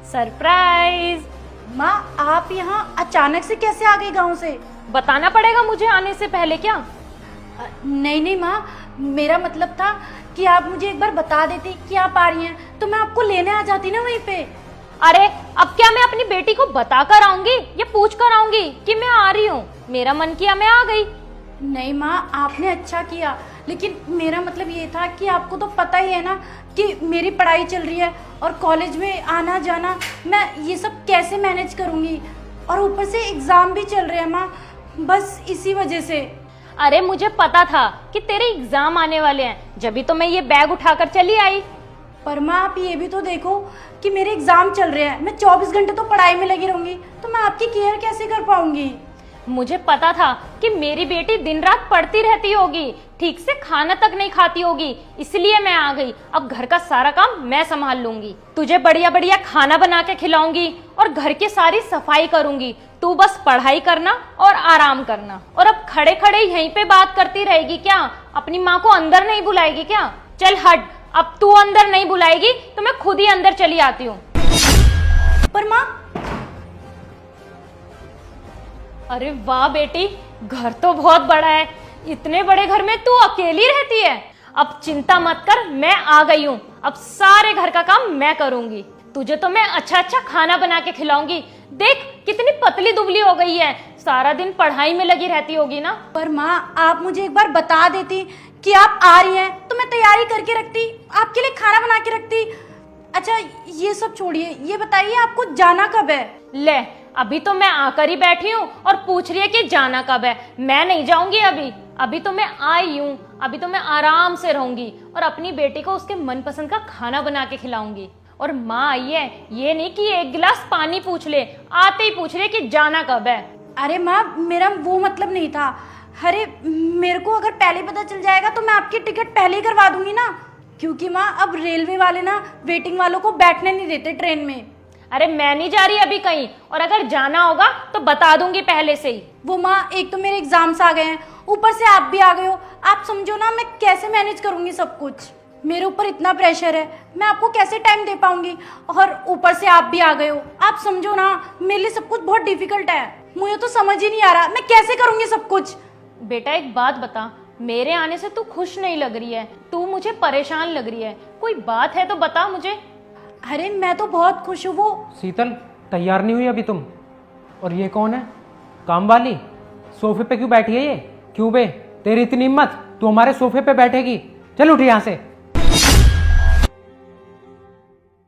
Surprise. माँ, आप यहाँ अचानक से कैसे आ गई गांव से? बताना पड़ेगा मुझे आने से पहले क्या? नहीं नहीं माँ, मेरा मतलब था कि आप मुझे एक बार बता देती कि आप आ रही हैं तो मैं आपको लेने आ जाती ना वहीं पे। अरे अब क्या मैं अपनी बेटी को बता कर आऊंगी या पूछ कर आऊंगी कि मैं आ रही हूँ? मेरा मन किया मैं आ गई। नहीं माँ, आपने अच्छा किया, लेकिन मेरा मतलब ये था कि आपको तो पता ही है ना कि मेरी पढ़ाई चल रही है और कॉलेज में आना जाना, मैं ये सब कैसे मैनेज करूँगी? और ऊपर से एग्ज़ाम भी चल रहे हैं माँ, बस इसी वजह से। अरे मुझे पता था कि तेरे एग्जाम आने वाले हैं, जब तो मैं ये बैग उठाकर चली आई। पर माँ, आप ये भी तो देखो कि मेरे एग्ज़ाम चल रहे हैं, मैं 24 घंटे तो पढ़ाई में लगी रहूँगी, तो मैं आपकी केयर कैसे कर पाऊँगी? मुझे पता था कि मेरी बेटी दिन रात पढ़ती रहती होगी, ठीक से खाना तक नहीं खाती होगी, इसलिए मैं आ गई। अब घर का सारा काम मैं संभाल लूंगी, तुझे बढ़िया बढ़िया खाना बना के खिलाऊंगी और घर की सारी सफाई करूंगी। तू बस पढ़ाई करना और आराम करना। और अब खड़े खड़े यहीं पे बात करती रहेगी क्या? अपनी माँ को अंदर नहीं बुलाएगी क्या? चल हट, अब तू अंदर नहीं बुलाएगी तो मैं खुद ही अंदर चली आती हूँ। पर माँ, अरे वाह बेटी, घर तो बहुत बड़ा है, इतने बड़े घर में तू अकेली रहती है। अब चिंता मत कर, मैं आ गई हूँ, अब सारे घर का काम मैं करूंगी। तुझे तो मैं अच्छा अच्छा खाना बना के खिलाऊंगी। देख कितनी पतली दुबली हो गई है, सारा दिन पढ़ाई में लगी रहती होगी ना। पर माँ, आप मुझे एक बार बता देती कि आप आ रही हैं तो मैं तैयारी करके रखती, आपके लिए खाना बना के रखती। अच्छा ये सब छोड़िए, ये बताइए आपको जाना कब है? ले, अभी तो मैं आकर ही बैठी हूँ और पूछ रही है कि जाना कब है। मैं नहीं जाऊंगी अभी तो मैं आई हूँ, अभी तो मैं आराम से रहूंगी और अपनी बेटी को उसके मनपसंद का खाना बना के खिलाऊंगी। और माँ आई है, ये नहीं कि एक गिलास पानी पूछ ले, आते ही पूछ रही कि जाना कब है। अरे माँ, मेरा वो मतलब नहीं था। अरे मेरे को अगर पहले पता चल जाएगा तो मैं आपकी टिकट पहले ही करवा दूंगी ना, क्योंकि माँ अब रेलवे वाले ना वेटिंग वालों को बैठने नहीं देते ट्रेन में। अरे मैं नहीं जा रही अभी कहीं, और अगर जाना होगा तो बता दूंगी पहले से ही। वो माँ, एक तो मेरे एग्जाम्स आ गए हैं, ऊपर से आप भी आ गए हो। आप समझो ना मैं कैसे मैनेज करूंगी सब कुछ? मेरे ऊपर इतना प्रेशर है, मैं आपको कैसे टाइम दे पाऊंगी? और ऊपर से आप भी आ गए हो, आप समझो ना मेरे लिए सब कुछ बहुत डिफिकल्ट है। मुझे तो समझ ही नहीं आ रहा मैं कैसे करूंगी सब कुछ। बेटा एक बात बता, मेरे आने से तू खुश नहीं लग रही है, तू मुझे परेशान लग रही है, कोई बात है तो बता मुझे। अरे मैं तो बहुत खुश हूँ। वो शीतल, तैयार नहीं हुई अभी तुम? और ये कौन है? काम वाली? सोफे पे क्यों बैठी है ये? क्यों बे, तेरी इतनी हिम्मत, तू हमारे सोफे पे बैठेगी? चल उठ यहाँ से।